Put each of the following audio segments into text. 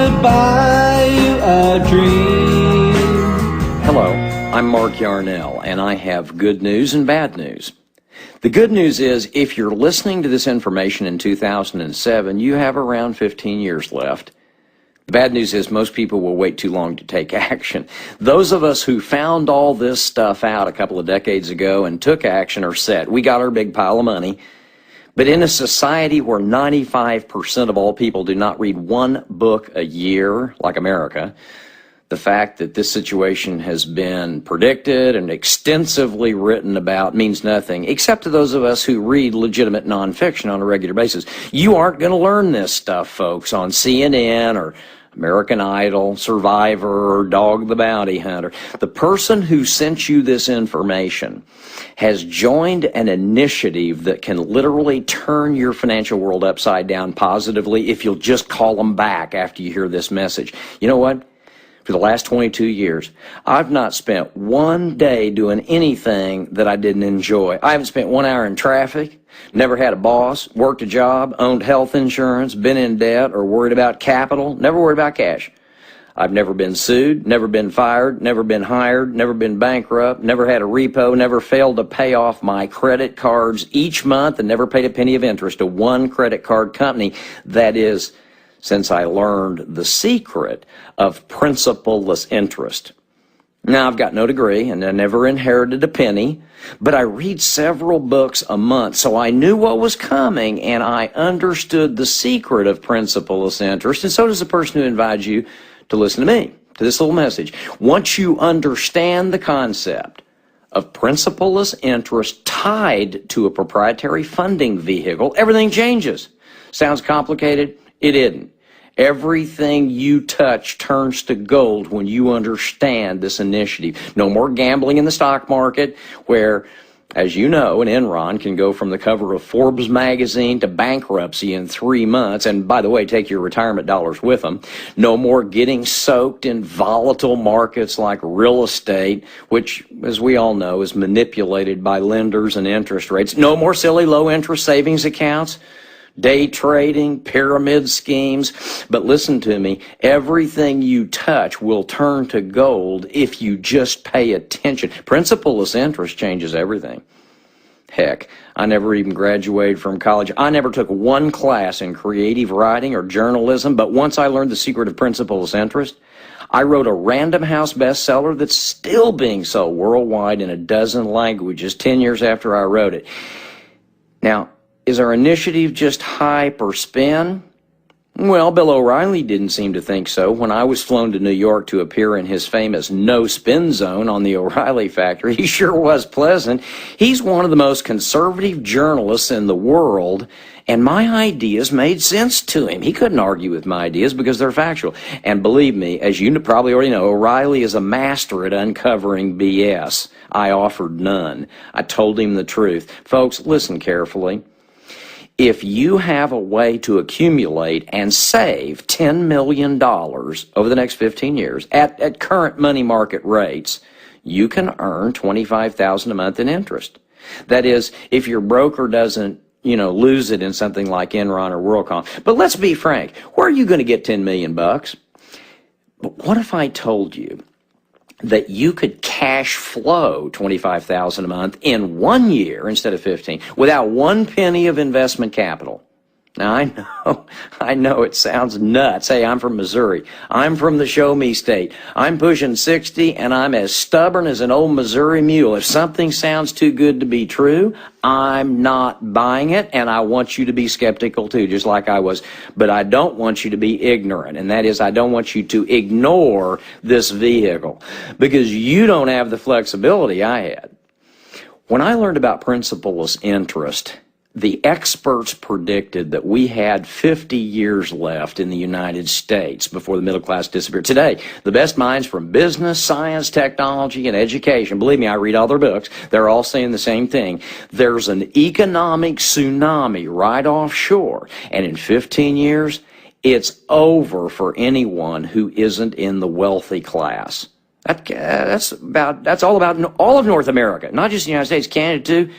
could buy you a dream. Hello, I'm Mark Yarnell, and I have good news and bad news. The good news is, if you're listening to this information in 2007, you have around 15 years left. The bad news is most people will wait too long to take action. Those of us who found all this stuff out a couple of decades ago and took action are set. We got our big pile of money. But in a society where 95% of all people do not read one book a year, like America, the fact that this situation has been predicted and extensively written about means nothing, except to those of us who read legitimate nonfiction on a regular basis. You aren't going to learn this stuff, folks, on CNN or American Idol, Survivor, or Dog the Bounty Hunter. The person who sent you this information has joined an initiative that can literally turn your financial world upside down positively if you'll just call them back after you hear this message. You know what? For the last 22 years, I've not spent one day doing anything that I didn't enjoy. I haven't spent 1 hour in traffic, never had a boss, worked a job, owned health insurance, been in debt, or worried about capital, never worried about cash. I've never been sued, never been fired, never been hired, never been bankrupt, never had a repo, never failed to pay off my credit cards each month, and never paid a penny of interest to one credit card company. That is, since I learned the secret of principal-less interest. Now, I've got no degree, and I never inherited a penny, but I read several books a month, so I knew what was coming, and I understood the secret of principal-less interest, and so does the person who invites you to listen to me, to this little message. Once you understand the concept of principal-less interest tied to a proprietary funding vehicle, everything changes. Sounds complicated? It isn't. Everything you touch turns to gold when you understand this initiative. No more gambling in the stock market where, as you know, an Enron can go from the cover of Forbes magazine to bankruptcy in 3 months, and by the way, take your retirement dollars with them. No more getting soaked in volatile markets like real estate, which, as we all know, is manipulated by lenders and interest rates. No more silly low-interest savings accounts, day trading, pyramid schemes. But listen to me, everything you touch will turn to gold if you just pay attention. Principal-less interest changes everything. Heck, I never even graduated from college. I never took one class in creative writing or journalism, but once I learned the secret of principal-less interest, I wrote a Random House bestseller that's still being sold worldwide in a dozen languages 10 years after I wrote it. Now, is our initiative just hype or spin? Well, Bill O'Reilly didn't seem to think so. When I was flown to New York to appear in his famous no-spin zone on the O'Reilly Factor, he sure was pleasant. He's one of the most conservative journalists in the world, and my ideas made sense to him. He couldn't argue with my ideas because they're factual. And believe me, as you probably already know, O'Reilly is a master at uncovering BS. I offered none. I told him the truth. Folks, listen carefully. If you have a way to accumulate and save $10 million over the next 15 years at current money market rates, you can earn $25,000 a month in interest. That is, if your broker doesn't, lose it in something like Enron or WorldCom. But let's be frank, where are you going to get $10 million? But what if I told you that you could cash flow $25,000 a month in 1 year instead of 15 without one penny of investment capital? Now, I know it sounds nuts. Hey, I'm from Missouri. I'm from the show me state. I'm pushing 60, and I'm as stubborn as an old Missouri mule. If something sounds too good to be true, I'm not buying it, and I want you to be skeptical too, just like I was. But I don't want you to be ignorant, and that is, I don't want you to ignore this vehicle because you don't have the flexibility I had. When I learned about principal-less interest, the experts predicted that we had 50 years left in the United States before the middle class disappeared. Today, the best minds from business, science, technology, and education, believe me, I read all their books, they're all saying the same thing. There's an economic tsunami right offshore, and in 15 years, it's over for anyone who isn't in the wealthy class. That's all about all of North America, not just the United States, Canada too.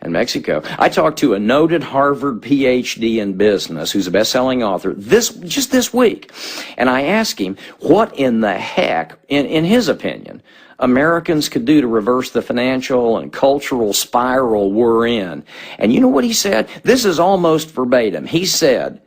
and Mexico. I talked to a noted Harvard PhD in business who's a best-selling author just this week, and I asked him what in the heck, in his opinion, Americans could do to reverse the financial and cultural spiral we're in. And you know what he said? This is almost verbatim. He said,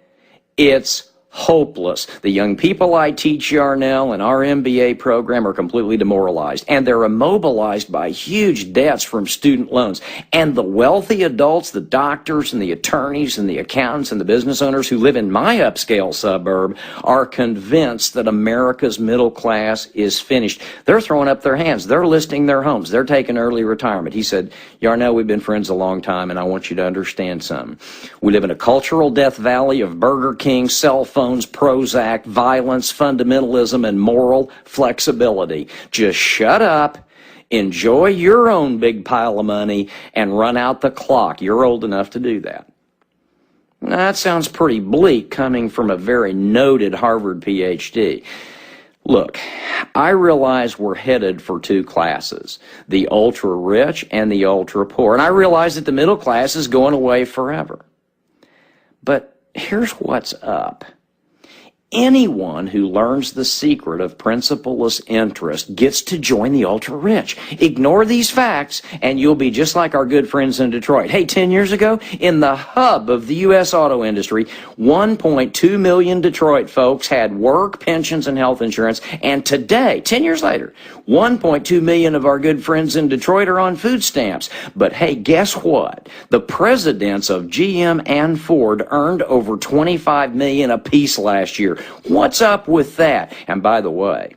"It's hopeless. The young people I teach Yarnell and our MBA program are completely demoralized, and they're immobilized by huge debts from student loans. And the wealthy adults, the doctors and the attorneys and the accountants and the business owners who live in my upscale suburb are convinced that America's middle class is finished. They're throwing up their hands. They're listing their homes. They're taking early retirement." He said, "Yarnell, we've been friends a long time, and I want you to understand something. We live in a cultural death valley of Burger King, cell phones, Prozac, violence, fundamentalism, and moral flexibility. Just shut up, enjoy your own big pile of money, and run out the clock. You're old enough to do that." Now, that sounds pretty bleak coming from a very noted Harvard PhD. Look, I realize we're headed for two classes, the ultra-rich and the ultra-poor, and I realize that the middle class is going away forever. But here's what's up. Anyone who learns the secret of principleless interest gets to join the ultra-rich. Ignore these facts, and you'll be just like our good friends in Detroit. Hey, 10 years ago, in the hub of the U.S. auto industry, 1.2 million Detroit folks had work, pensions, and health insurance. And today, 10 years later, 1.2 million of our good friends in Detroit are on food stamps. But hey, guess what? The presidents of GM and Ford earned over $25 million apiece last year. What's up with that? And by the way,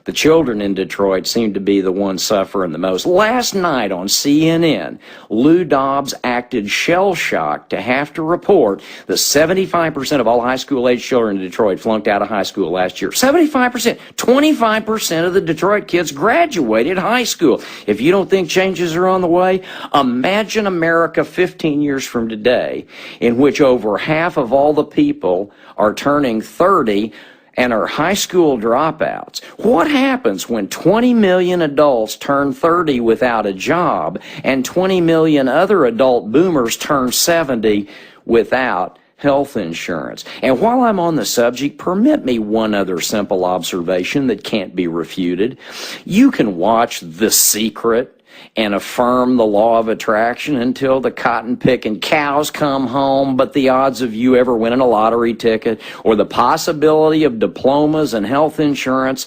the children in Detroit seem to be the ones suffering the most. Last night on CNN, Lou Dobbs acted shell-shocked to have to report that 75% of all high school-age children in Detroit flunked out of high school last year. 75%. 25% of the Detroit kids graduated high school. If you don't think changes are on the way, imagine America 15 years from today, in which over half of all the people are turning 30 and are high school dropouts. What happens when 20 million adults turn 30 without a job and 20 million other adult boomers turn 70 without health insurance? And while I'm on the subject, permit me one other simple observation that can't be refuted. You can watch The Secret and affirm the law of attraction until the cotton-picking cows come home, but the odds of you ever winning a lottery ticket or the possibility of diplomas and health insurance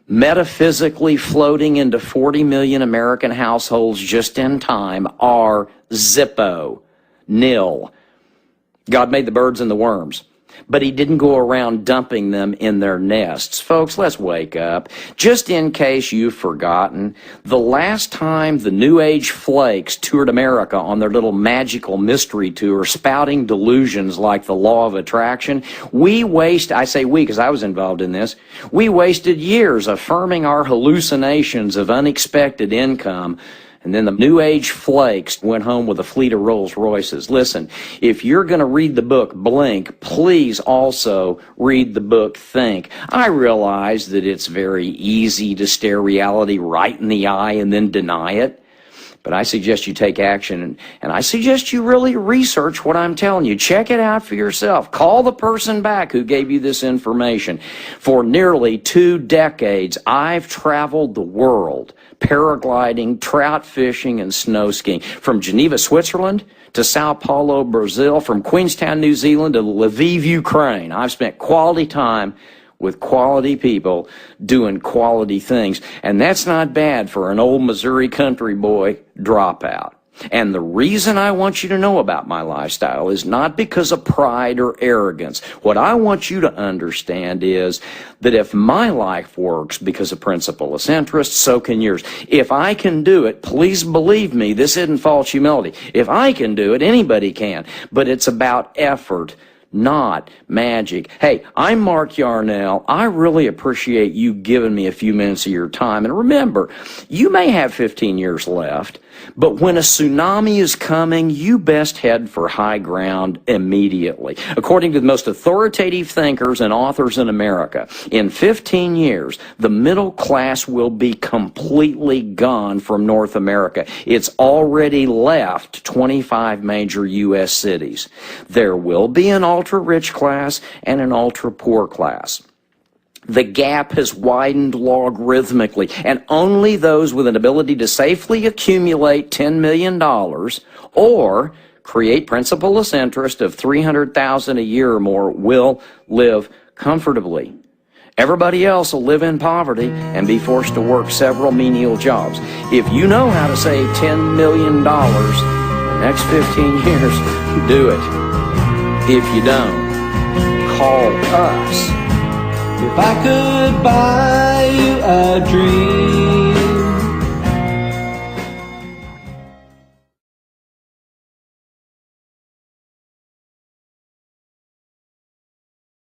metaphysically floating into 40 million American households just in time are zippo, nil. God made the birds and the worms, but he didn't go around dumping them in their nests. Folks, let's wake up. Just in case you've forgotten, the last time the New Age flakes toured America on their little magical mystery tour, spouting delusions like the law of attraction, I say we because I was involved in this, we wasted years affirming our hallucinations of unexpected income. And then the New Age flakes went home with a fleet of Rolls Royces. Listen, if you're going to read the book Blink, please also read the book Think. I realize that it's very easy to stare reality right in the eye and then deny it. But I suggest you take action, and I suggest you really research what I'm telling you. Check it out for yourself. Call the person back who gave you this information. For nearly 2 decades, I've traveled the world paragliding, trout fishing, and snow skiing. From Geneva, Switzerland, to Sao Paulo, Brazil, from Queenstown, New Zealand, to Lviv, Ukraine. I've spent quality time with quality people doing quality things. And that's not bad for an old Missouri country boy dropout. And the reason I want you to know about my lifestyle is not because of pride or arrogance. What I want you to understand is that if my life works because of principleless interest, so can yours. If I can do it, please believe me, this isn't false humility. If I can do it, anybody can. But it's about effort, not magic. Hey, I'm Mark Yarnell. I really appreciate you giving me a few minutes of your time. And remember, you may have 15 years left, But when a tsunami is coming, you best head for high ground immediately. According to the most authoritative thinkers and authors in America, in 15 years, the middle class will be completely gone from North America. It's already left 25 major U.S. cities. There will be an ultra-rich class and an ultra-poor class. The gap has widened logarithmically, and only those with an ability to safely accumulate $10 million or create principal-less interest of $300,000 a year or more will live comfortably. Everybody else will live in poverty and be forced to work several menial jobs. If you know how to save $10 million the next 15 years, do it. If you don't, call us. If I could buy you a dream.